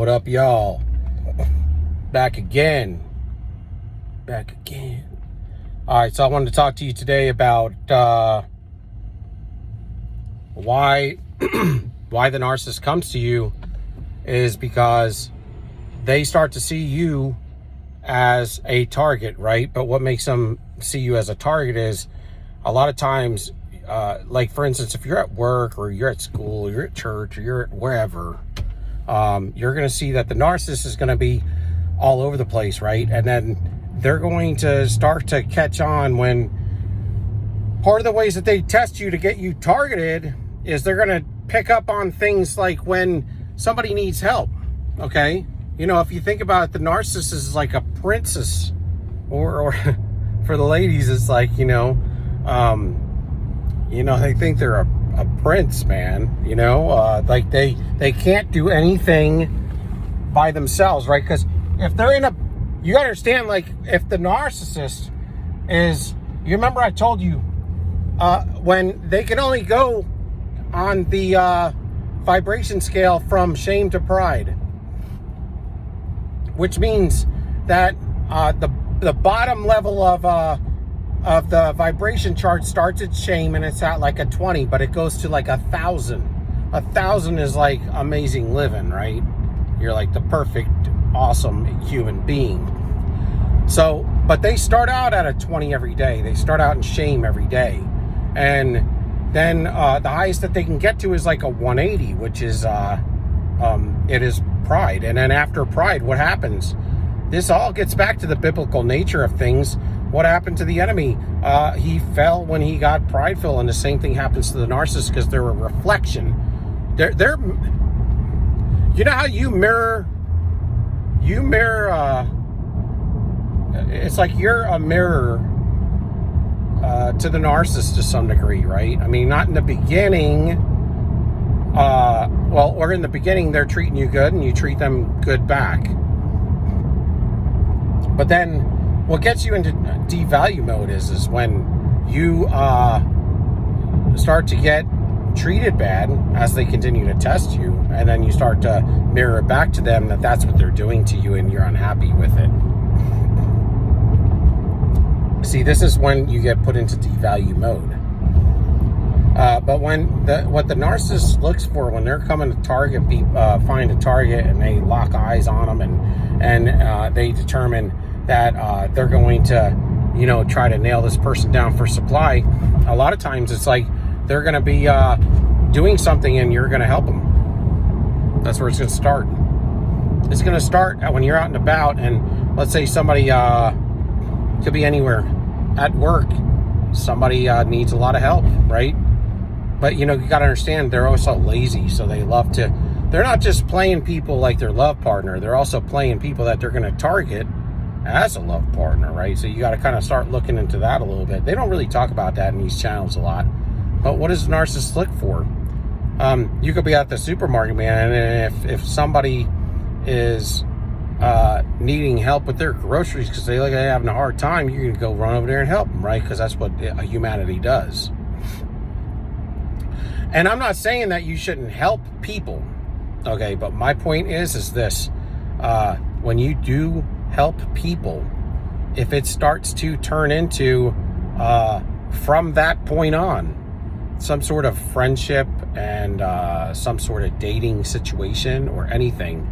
What up, y'all? Back again. All right, so I wanted to talk to you today about why the narcissist comes to you is because they start to see you as a target, right? But what makes them see you as a target is a lot of times, like for instance, if you're at work or you're at school, or you're at church or you're at wherever, you're going to see that the narcissist is going to be all over the place, right? And then they're going to start to catch on when part of the ways that they test you to get you targeted is they're going to pick up on things like when somebody needs help, okay? You know, if you think about it, the narcissist is like a princess, or for the ladies, it's like, they think they're a prince, man, like they can't do anything by themselves, right? Because if they're you gotta understand, like, if the narcissist is, you remember I told you, when they can only go on the vibration scale from shame to pride, which means that the bottom level of the vibration chart starts at shame and it's at like a 20, but it goes to like 1,000. 1,000 is like amazing living, right? You're like the perfect, awesome human being. So, but they start out at a 20 every day. They start out in shame every day. And then the highest that they can get to is like a 180, which is, it is pride. And then after pride, what happens? This all gets back to the biblical nature of things. What happened to the enemy? He fell when he got prideful, and the same thing happens to the narcissist because they're a reflection. They're you know how you mirror, it's like you're a mirror to the narcissist to some degree, right? I mean, not in the beginning, or in the beginning, they're treating you good and you treat them good back. But then what gets you into devalue mode is when you start to get treated bad as they continue to test you, and then you start to mirror it back to them that that's what they're doing to you and you're unhappy with it. See, this is when you get put into devalue mode. But what the narcissist looks for when they're coming to target people, find a target, and they lock eyes on them, and they determine that they're going to, try to nail this person down for supply. A lot of times it's like they're going to be doing something and you're going to help them. That's where it's going to start. It's going to start when you're out and about, and let's say somebody could be anywhere. At work, somebody needs a lot of help, right? But you got to understand, they're also lazy, so they're not just playing people like their love partner, they're also playing people that they're going to target as a love partner, right? So you got to kind of start looking into that a little bit. They don't really talk about that in these channels a lot. But what does a narcissist look for? You could be at the supermarket, man, and if somebody is needing help with their groceries because they look like they're having a hard time, you're going to go run over there and help them, right? Because that's what humanity does. And I'm not saying that you shouldn't help people, okay? But my point is this. When you do help people, if it starts to turn into, from that point on, some sort of friendship and some sort of dating situation or anything,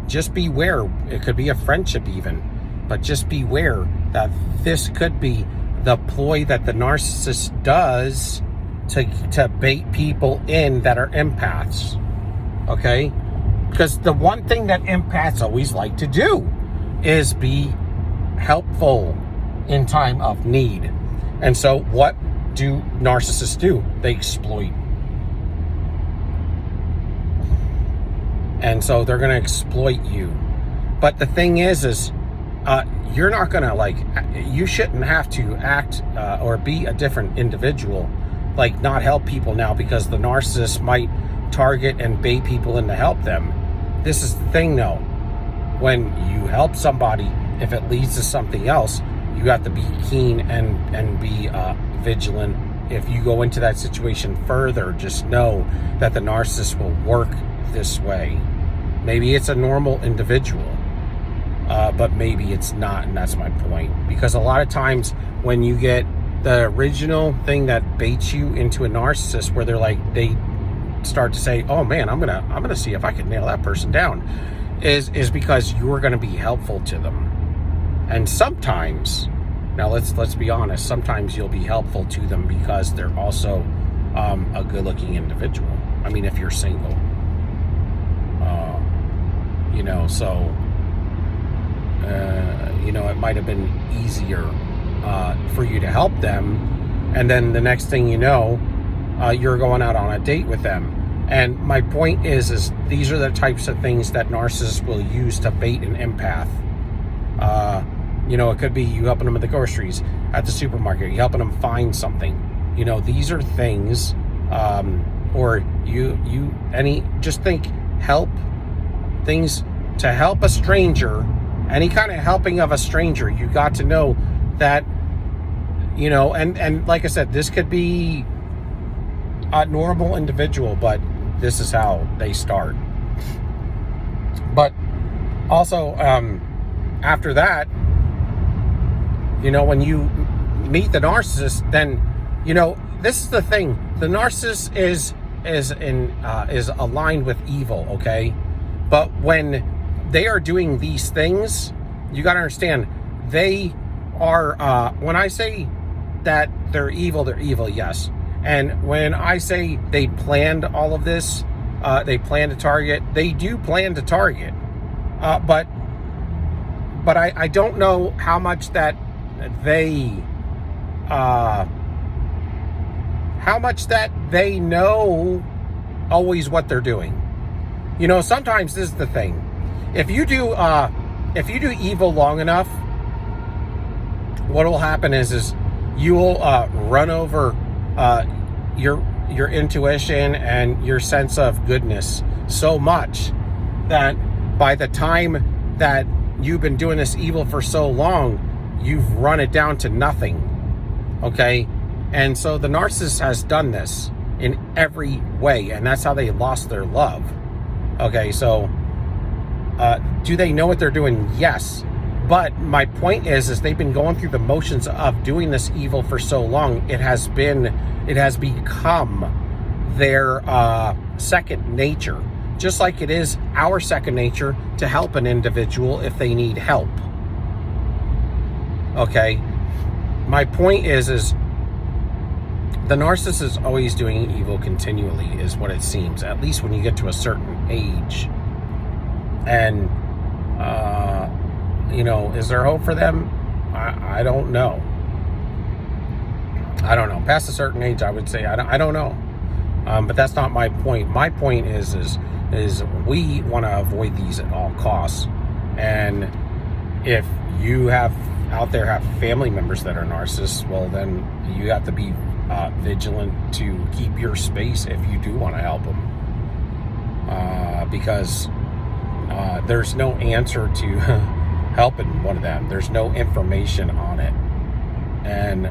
just beware. It could be a friendship even, but just beware that this could be the ploy that the narcissist does to bait people in that are empaths, okay? Because the one thing that empaths always like to do is be helpful in time of need. And so what do narcissists do? They exploit. And so they're going to exploit you. But the thing is you're not going to, you shouldn't have to act or be a different individual, like not help people now because the narcissist might target and bait people in to help them. This is the thing though. When you help somebody, if it leads to something else, you have to be keen and be vigilant. If you go into that situation further, just know that the narcissist will work this way. Maybe it's a normal individual, but maybe it's not, and that's my point. Because a lot of times when you get the original thing that baits you into a narcissist, where they start to say, "Oh man, I'm gonna see if I can nail that person down," is because you're gonna be helpful to them. And sometimes, now let's be honest, sometimes you'll be helpful to them because they're also a good-looking individual. I mean, if you're single, so it might have been easier for you to help them, and then the next thing you know, you're going out on a date with them. And my point is these are the types of things that narcissists will use to bait an empath. It could be you helping them at the groceries, at the supermarket, you helping them find something. These are things, or just think help things to help a stranger. Any kind of helping of a stranger, you got to know that, and like I said, this could be a normal individual, but this is how they start. But also, after that, when you meet the narcissist, then, this is the thing. The narcissist is aligned with evil, okay? But when they are doing these things, you got to understand, they are, when I say that they're evil, yes. And when I say they planned all of this, they plan to target, they do plan to target. But I don't know how much that they know always what they're doing. Sometimes this is the thing. If you do evil long enough, what will happen is you will run over your intuition and your sense of goodness so much that by the time that you've been doing this evil for so long, you've run it down to nothing. Okay? And so the narcissist has done this in every way, and that's how they lost their love. Okay, so do they know what they're doing? Yes. But my point is they've been going through the motions of doing this evil for so long. It has become their second nature, just like it is our second nature to help an individual if they need help. Okay, my point is the narcissist is always doing evil continually, is what it seems, at least when you get to a certain age. And is there hope for them? I don't know. Past a certain age, I would say I don't know. But that's not my point. My point is we want to avoid these at all costs. And if you have family members that are narcissists, well, then you have to be vigilant to keep your space if you do want to help them. Because there's no answer to helping one of them. There's no information on it. And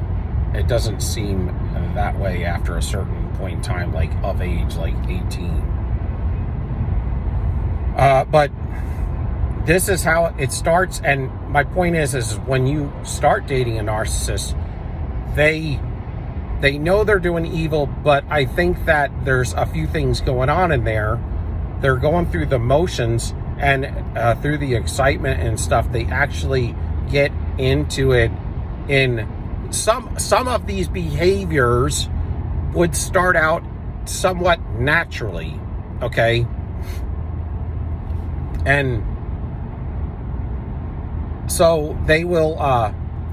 it doesn't seem that way after a certain point in time, like of age, like 18. But this is how it starts. And my point is when you start dating a narcissist, they know they're doing evil, but I think that there's a few things going on in there. They're going through the motions, and through the excitement and stuff, they actually get into it. In some of these behaviors would start out somewhat naturally, okay? And so they will,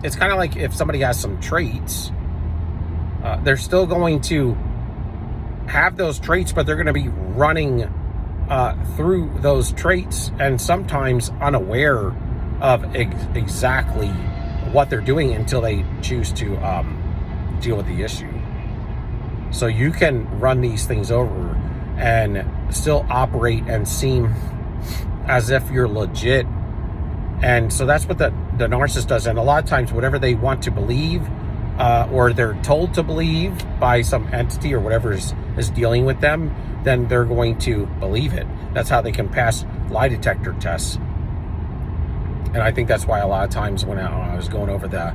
it's kind of like if somebody has some traits, they're still going to have those traits, but they're going to be running through those traits, and sometimes unaware of exactly what they're doing until they choose to deal with the issue. So you can run these things over and still operate and seem as if you're legit. And so that's what the narcissist does. And a lot of times, whatever they want to believe, or they're told to believe by some entity or whatever is dealing with them, then they're going to believe it. That's how they can pass lie detector tests. And I think that's why a lot of times when I was going over the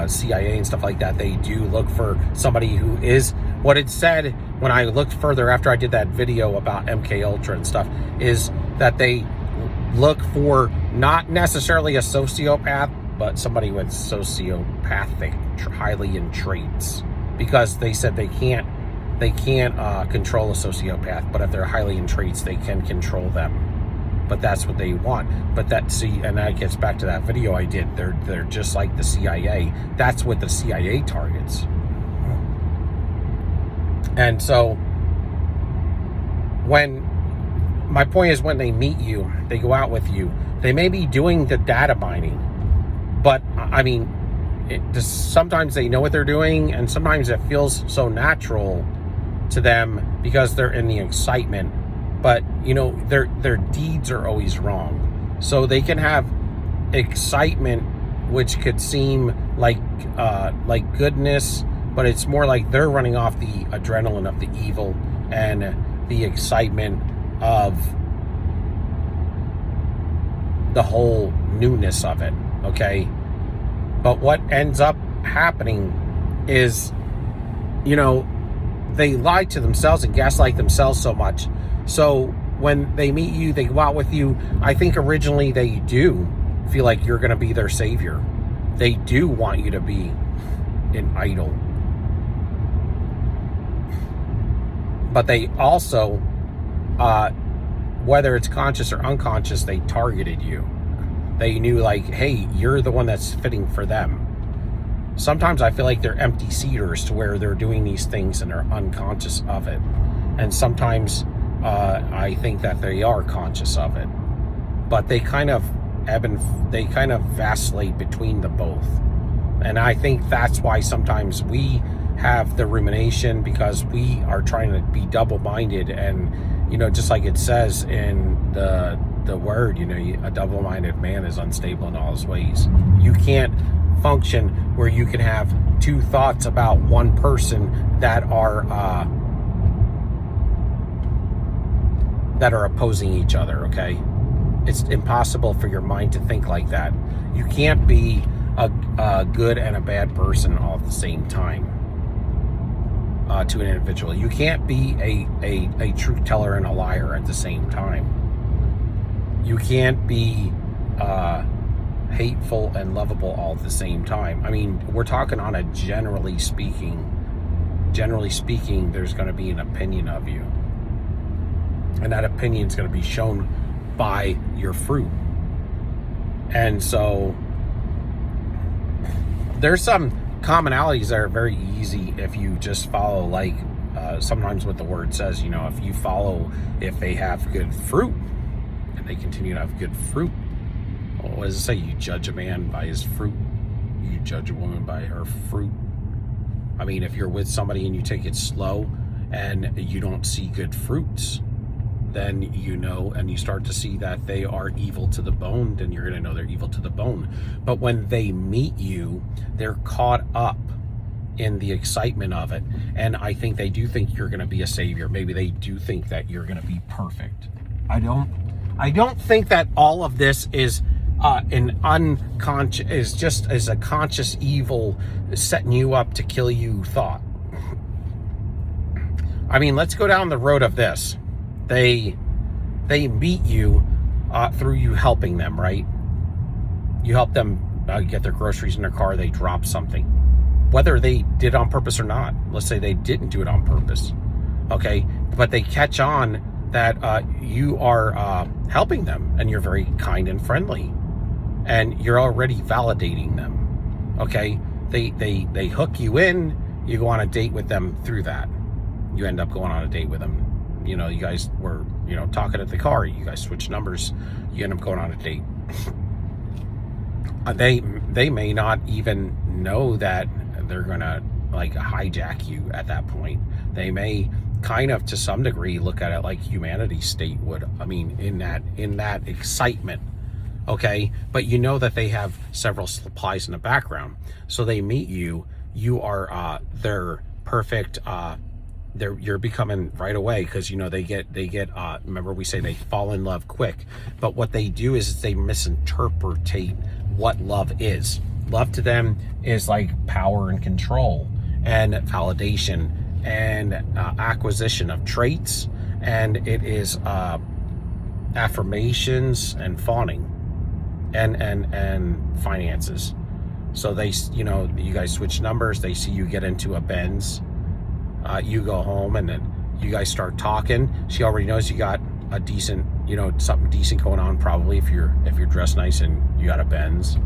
CIA and stuff like that, they do look for somebody who is what it said when I looked further after I did that video about MK Ultra and stuff, is that they look for not necessarily a sociopath, but somebody with sociopathic hyalien traits, because they said they can't control a sociopath, but if they're hyalien traits, they can control them. But that's what they want. But and that gets back to that video I did. They're just like the CIA. That's what the CIA targets. And so my point is, when they meet you, they go out with you, they may be doing the data mining, but I mean, sometimes they know what they're doing, and sometimes it feels so natural to them because they're in the excitement. But you know, their deeds are always wrong. So they can have excitement, which could seem like goodness, but it's more like they're running off the adrenaline of the evil and the excitement of the whole newness of it. Okay, but what ends up happening is, you know, they lie to themselves and gaslight themselves so much. So when they meet you, they go out with you, I think originally they do feel like you're going to be their savior. They do want you to be an idol. But they also, whether it's conscious or unconscious, they targeted you. They knew, like, hey, you're the one that's fitting for them. Sometimes I feel like they're empty seaters, to where they're doing these things and they're unconscious of it. And sometimes I think that they are conscious of it, but they kind of vacillate between the both. And I think that's why sometimes we have the rumination, because we are trying to be double-minded. And, you know, just like it says in the word, you know, a double-minded man is unstable in all his ways. You can't function where you can have two thoughts about one person that are opposing each other. Okay, it's impossible for your mind to think like that. You can't be a good and a bad person all at the same time to an individual. You can't be a truth teller and a liar at the same time. You can't be hateful and lovable all at the same time. I mean, we're talking on a generally speaking, there's going to be an opinion of you. And that opinion is going to be shown by your fruit. And so there's some commonalities that are very easy if you just follow, like sometimes what the word says, you know, if they have good fruit and they continue to have good fruit. What does it say? You judge a man by his fruit. You judge a woman by her fruit. I mean, if you're with somebody and you take it slow and you don't see good fruits, then you know, and you start to see that they are evil to the bone, then you're going to know they're evil to the bone. But when they meet you, they're caught up in the excitement of it. And I think they do think you're going to be a savior. Maybe they do think that you're going to be perfect. I don't think that all of this is an unconscious, is just as a conscious evil setting you up to kill you thought. I mean, let's go down the road of this. They meet you through you helping them, right? You help them get their groceries in their car, they drop something. Whether they did it on purpose or not, let's say they didn't do it on purpose, okay? But they catch on that you are helping them, and you're very kind and friendly, and you're already validating them, okay? They hook you in, you go on a date with them through that. You end up going on a date with them. You know, you guys were, you know, talking at the car, you guys switch numbers, you end up going on a date. They may not even know that they're gonna like hijack you at that point. They may kind of, to some degree, look at it like humanity's state would. I mean, in that excitement, okay? But you know that they have several supplies in the background. So they meet you, you are their perfect you're becoming right away, because they get remember we say they fall in love quick, but what they do is they misinterpret what love is. Love to them is like power and control and validation and acquisition of traits, and it is affirmations and fawning and finances. So they, you guys switch numbers, they see you get into a Benz, you go home, and then you guys start talking. She already knows you got a decent, something decent going on, probably, if you're dressed nice and you got a Benz,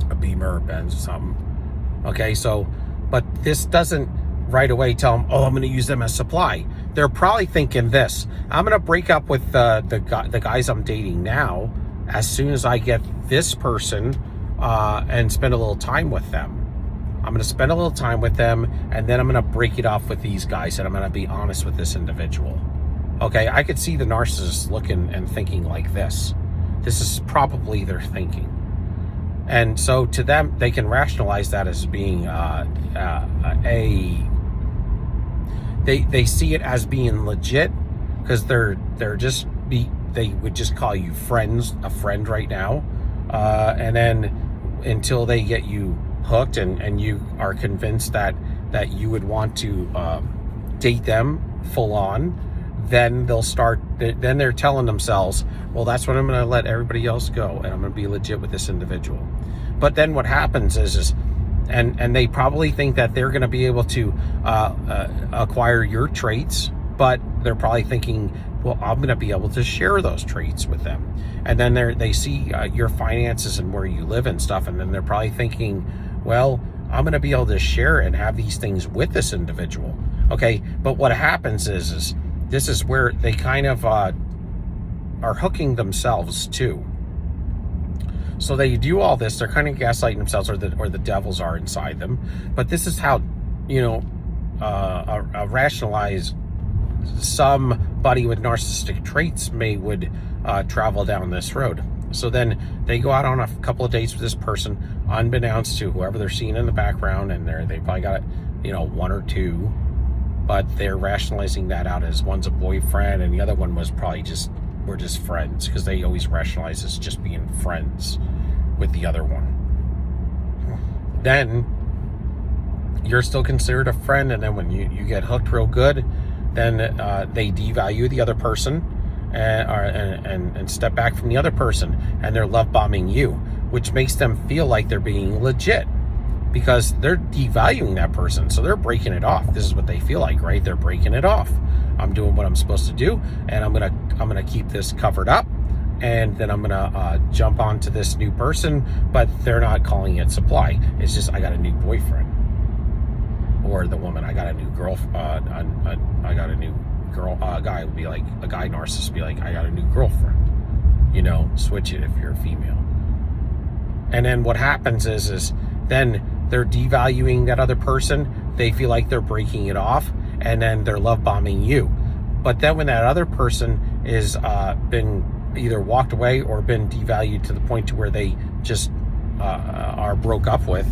a Beamer or Benz or something. Okay, so, but this doesn't right away tell them, oh, I'm going to use them as supply. They're probably thinking this: I'm going to break up with the guys I'm dating now as soon as I get this person and spend a little time with them. I'm going to spend a little time with them, and then I'm going to break it off with these guys, and I'm going to be honest with this individual. Okay, I could see the narcissist looking and thinking like this. This is probably their thinking. And so to them, they can rationalize that as being they see it as being legit, because they would just call you a friend right now, and then until they get you hooked and you are convinced that you would want to date them full on, then then they're telling themselves, well, that's when I'm going to let everybody else go, and I'm going to be legit with this individual. But then what happens is and they probably think that they're going to be able to acquire your traits, but they're probably thinking, well, I'm going to be able to share those traits with them. And then they see your finances and where you live and stuff, and then they're probably thinking, well, I'm going to be able to share and have these things with this individual. Okay, but what happens is this is where they kind of are hooking themselves too. So they do all this, they're kind of gaslighting themselves, or the devils are inside them. But this is how, rationalize somebody with narcissistic traits would travel down this road. So then they go out on a couple of dates with this person, unbeknownst to whoever they're seeing in the background, and they probably got, one or two, but they're rationalizing that out as one's a boyfriend and the other one was probably we're just friends, because they always rationalize as just being friends with the other one. Then you're still considered a friend, and then when you get hooked real good, then they devalue the other person and step back from the other person, and they're love bombing you, which makes them feel like they're being legit, because they're devaluing that person, so they're breaking it off. This is what they feel like, right? They're breaking it off. I'm doing what I'm supposed to do, and I'm gonna keep this covered up, and then I'm gonna jump onto this new person. But they're not calling it supply. It's just, I got a new boyfriend, or the woman, I got a new girlfriend. I got a new girl. Guy would be like, a guy narcissist would be like, I got a new girlfriend. Switch it if you're a female. And then what happens is then they're devaluing that other person. They feel like they're breaking it off, and then they're love bombing you. But then when that other person is been either walked away or been devalued to the point to where they just are broke up with,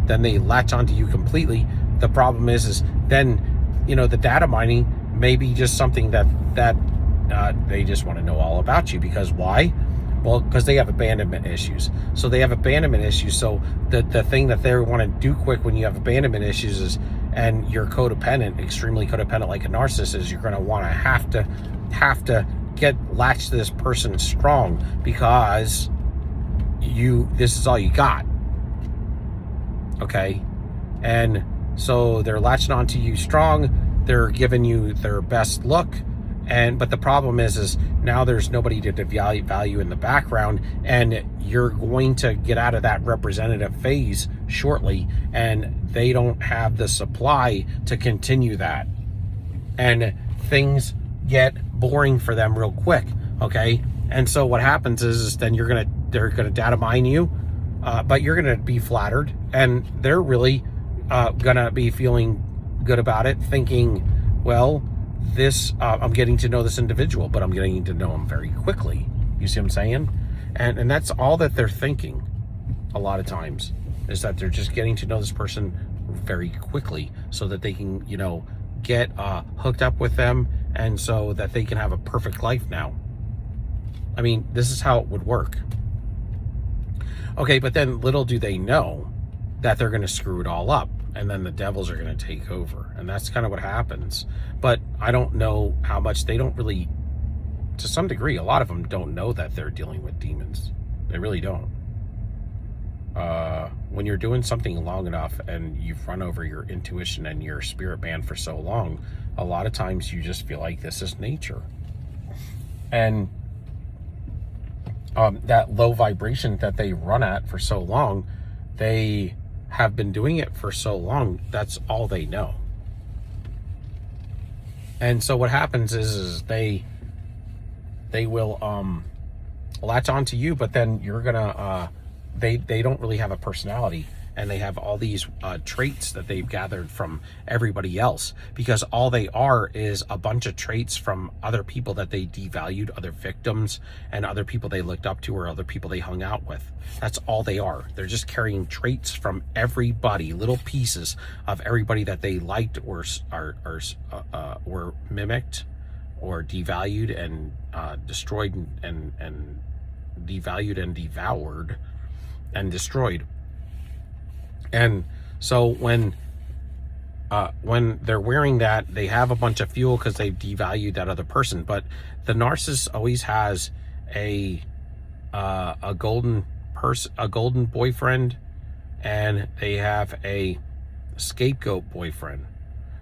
then they latch onto you completely. The problem is then, the data mining may be just something that they just want to know all about you. Because why? Well, because they have abandonment issues. So they have abandonment issues. So the thing that they want to do quick when you have abandonment issues is, and you're codependent, extremely codependent like a narcissist, is you're going to want to have to get latched to this person strong, because this is all you got. Okay? And so they're latching onto you strong. They're giving you their best look. But the problem is now there's nobody to value in the background, and you're going to get out of that representative phase shortly, and they don't have the supply to continue that, and things get boring for them real quick. Okay, and so what happens is then they're gonna data mine you, but you're gonna be flattered, and they're really gonna be feeling good about it, thinking, well, I'm getting to know this individual, but I'm getting to know him very quickly. You see what I'm saying? And that's all that they're thinking a lot of times, is that they're just getting to know this person very quickly, so that they can, get hooked up with them, and so that they can have a perfect life now. I mean, this is how it would work. Okay, but then little do they know that they're going to screw it all up, and then the devils are going to take over, and that's kind of what happens. But I don't know how much they don't really, to some degree, a lot of them don't know that they're dealing with demons. They really don't. When you're doing something long enough and you've run over your intuition and your spirit band for so long, a lot of times you just feel like this is nature. And that low vibration that they run at for so long, they have been doing it for so long, that's all they know. And so what happens is they will latch onto you, but then you're gonna they don't really have a personality, and they have all these traits that they've gathered from everybody else, because all they are is a bunch of traits from other people that they devalued, other victims, and other people they looked up to, or other people they hung out with. That's all they are. They're just carrying traits from everybody, little pieces of everybody that they liked or mimicked or devalued and destroyed and devalued and devoured and destroyed. And so when they're wearing that, they have a bunch of fuel because they've devalued that other person. But the narcissist always has a golden boyfriend, and they have a scapegoat boyfriend.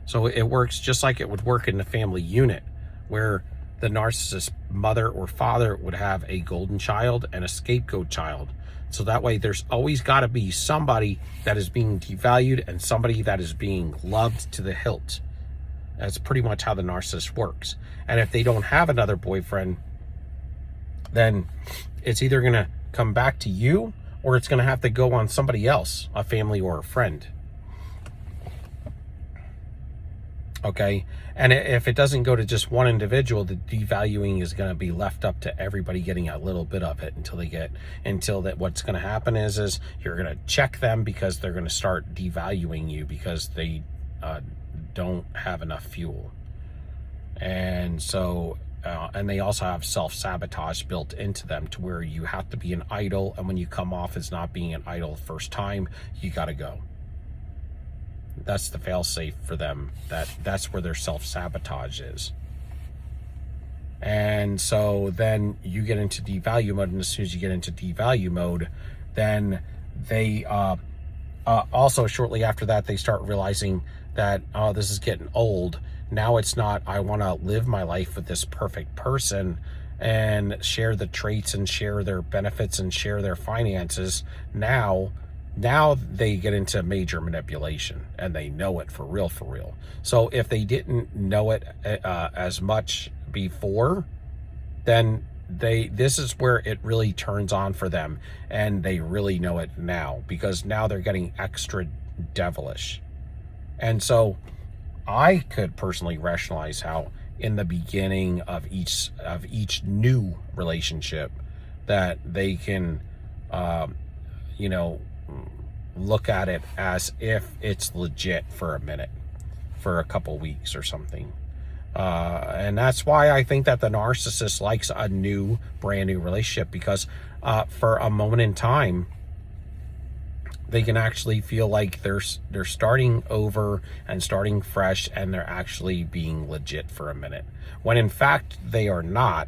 So it works just like it would work in the family unit, where the narcissist mother or father would have a golden child and a scapegoat child. So that way there's always got to be somebody that is being devalued and somebody that is being loved to the hilt. That's pretty much how the narcissist works. And if they don't have another boyfriend, then it's either going to come back to you, or it's going to have to go on somebody else, a family or a friend. Okay, and if it doesn't go to just one individual, the devaluing is going to be left up to everybody getting a little bit of it until what's going to happen is you're going to check them, because they're going to start devaluing you because they don't have enough fuel. And so and they also have self-sabotage built into them, to where you have to be an idol, and when you come off as not being an idol first time, you got to go. That's the fail-safe for them. That's where their self-sabotage is. And so then you get into devalue mode, and as soon as you get into devalue mode, then they also shortly after that, they start realizing that, oh, this is getting old. Now it's not, I want to live my life with this perfect person and share the traits and share their benefits and share their finances. Now they get into major manipulation, and they know it for real. So if they didn't know it as much before, then this is where it really turns on for them, and they really know it now, because now they're getting extra devilish. And so I could personally rationalize how in the beginning of each new relationship that they can look at it as if it's legit for a minute, for a couple weeks or something. And that's why I think that the narcissist likes a brand new relationship, because for a moment in time, they can actually feel like they're starting over and starting fresh, and they're actually being legit for a minute, when in fact they are not.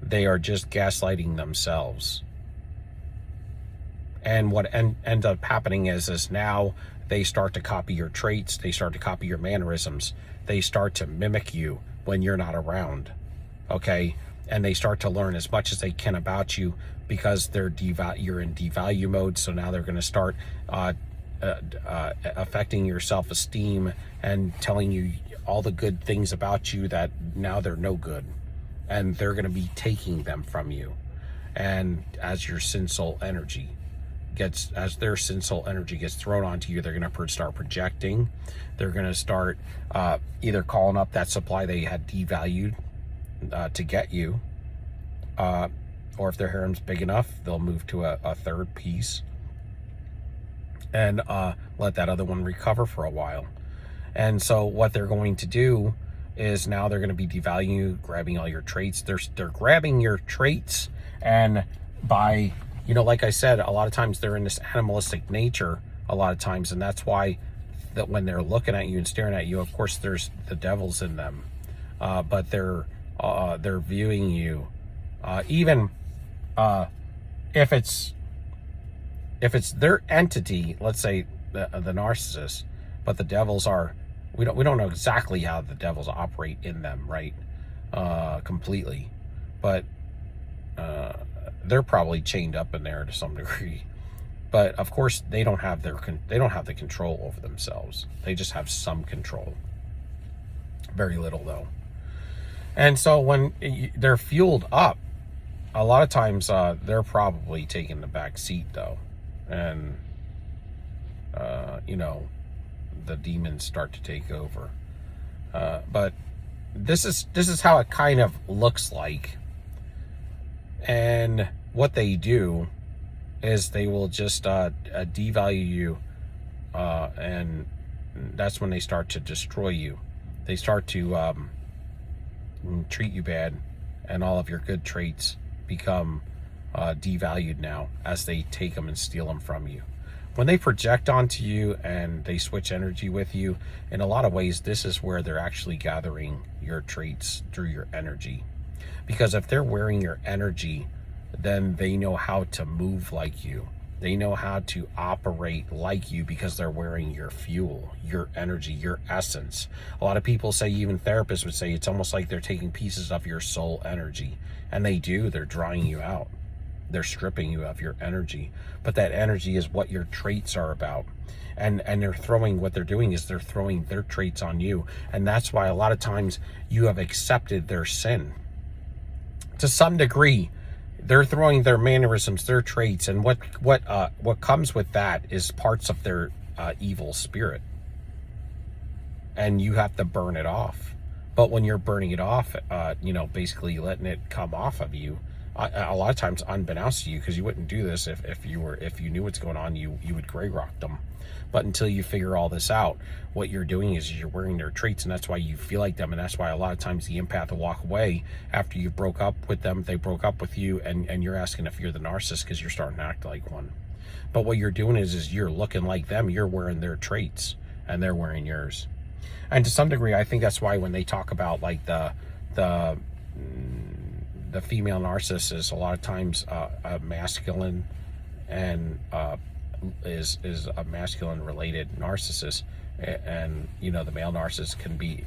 They are just gaslighting themselves. And what ends up happening is now they start to copy your traits, they start to copy your mannerisms, they start to mimic you when you're not around, okay? And they start to learn as much as they can about you, because you're in devalue mode. So now they're going to start affecting your self-esteem and telling you all the good things about you that now they're no good, and they're going to be taking them from you. And as your sin soul energy gets thrown onto you, they're going to start projecting. They're going to start either calling up that supply they had devalued to get you, or if their harem's big enough, they'll move to a third piece and let that other one recover for a while. And so what they're going to do is now they're going to be devaluing you, grabbing all your traits. They're grabbing your traits, and by, like I said, a lot of times they're in this animalistic nature a lot of times, and that's why that when they're looking at you and staring at you, of course there's the devils in them, but they're viewing you, even if it's their entity, let's say the narcissist, but the devils are, we don't know exactly how the devils operate in them, right? Completely, but they're probably chained up in there to some degree. But of course, they don't have the control over themselves. They just have some control, very little though. And so when they're fueled up, a lot of times they're probably taking the back seat though, and the demons start to take over. But this is how it kind of looks like. And what they do is they will just devalue you, and that's when they start to destroy you. They start to treat you bad, and all of your good traits become devalued now as they take them and steal them from you. When they project onto you and they switch energy with you, in a lot of ways, this is where they're actually gathering your traits through your energy. Because if they're wearing your energy, then they know how to move like you. They know how to operate like you because they're wearing your fuel, your energy, your essence. A lot of people say, even therapists would say, it's almost like they're taking pieces of your soul energy. And they do. They're drying you out. They're stripping you of your energy. But that energy is what your traits are about. And they're throwing, what they're doing is they're throwing their traits on you. And that's why a lot of times you have accepted their sin. To some degree, they're throwing their mannerisms, their traits, and what comes with that is parts of their evil spirit. And you have to burn it off. But when you're burning it off, basically letting it come off of you, a lot of times unbeknownst to you, because you wouldn't do this if you knew what's going on, you would gray rock them. But until you figure all this out, what you're doing is you're wearing their traits, and that's why you feel like them. And that's why a lot of times the empath will walk away after you broke up with them. They broke up with you, and you're asking if you're the narcissist because you're starting to act like one. But what you're doing is you're looking like them. You're wearing their traits, and they're wearing yours. And to some degree, I think that's why when they talk about like the female narcissist is a lot of times a masculine and is a masculine related narcissist, and the male narcissist can be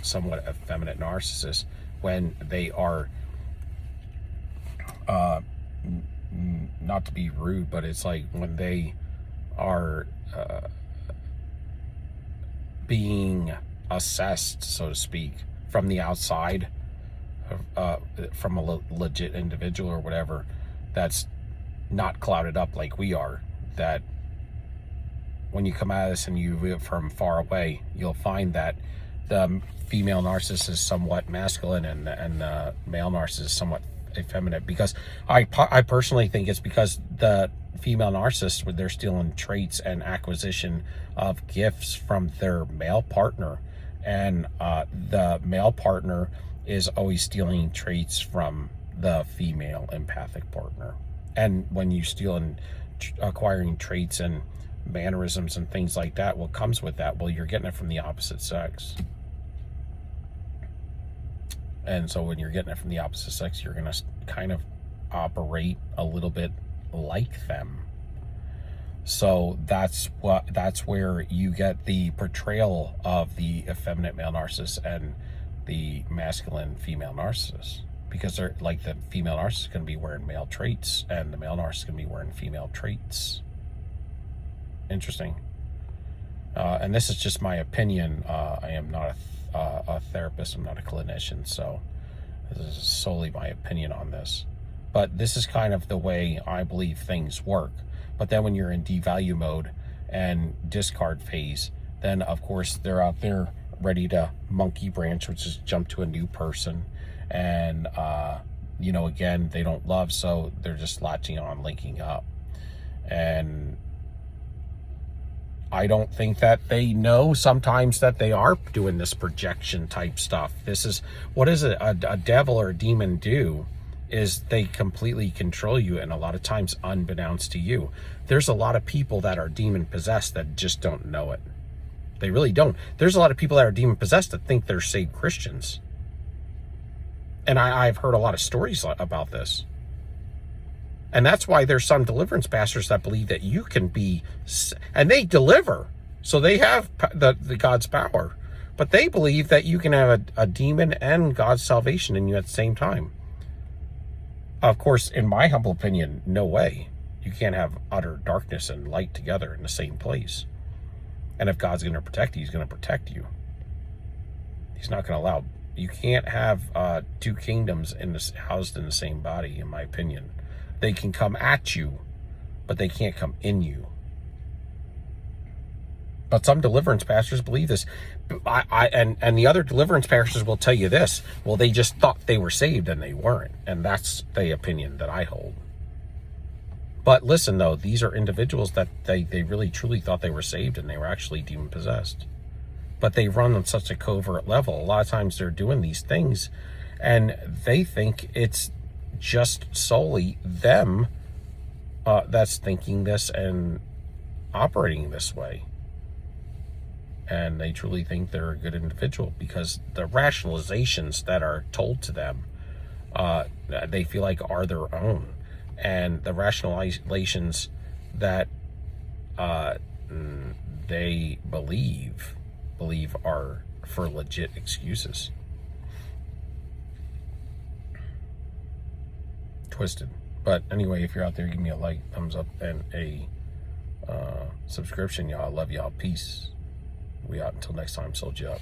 somewhat effeminate narcissist when they are not to be rude, but it's like when they are being assessed, so to speak, from the outside, from a legit individual or whatever, that's not clouded up like we are. That when you come at us and you view it from far away, you'll find that the female narcissist is somewhat masculine and the male narcissist is somewhat effeminate. Because I personally think it's because the female narcissist, they're stealing traits and acquisition of gifts from their male partner, and the male partner is always stealing traits from the female empathic partner. And when you steal and acquiring traits and mannerisms and things like that, what comes with that? Well, you're getting it from the opposite sex. And so when you're getting it from the opposite sex, you're going to kind of operate a little bit like them. So that's where you get the portrayal of the effeminate male narcissist and the masculine female narcissist. Because they're like, the female narcissist is going to be wearing male traits, and the male narcissist is going to be wearing female traits. Interesting. And this is just my opinion. I am not a therapist. I'm not a clinician. So this is solely my opinion on this. But this is kind of the way I believe things work. But then when you're in devalue mode and discard phase, then of course they're out there ready to monkey branch, which is jump to a new person. And, again, they don't love, so they're just latching on, linking up. And I don't think that they know sometimes that they are doing this projection type stuff. This is, what is it, a devil or a demon do is they completely control you, and a lot of times unbeknownst to you. There's a lot of people that are demon possessed that just don't know it. They really don't. There's a lot of people that are demon possessed that think they're saved Christians. And I've heard a lot of stories about this. And that's why there's some deliverance pastors that believe that you can be, and they deliver. So they have the God's power. But they believe that you can have a demon and God's salvation in you at the same time. Of course, in my humble opinion, no way. You can't have utter darkness and light together in the same place. And if God's going to protect you, he's going to protect you. He's not going to allow. You can't have two kingdoms housed in the same body, in my opinion. They can come at you, but they can't come in you. But some deliverance pastors believe this. And the other deliverance pastors will tell you this. Well, they just thought they were saved and they weren't. And that's the opinion that I hold. But listen, though, these are individuals that they really truly thought they were saved and they were actually demon possessed. But they run on such a covert level. A lot of times they're doing these things and they think it's just solely them that's thinking this and operating this way. And they truly think they're a good individual because the rationalizations that are told to them, they feel like are their own. And the rationalizations that they believe are for legit excuses. Twisted. But anyway, if you're out there, give me a like, thumbs up, and a subscription, y'all. I love y'all. Peace. We out until next time. Sold you up.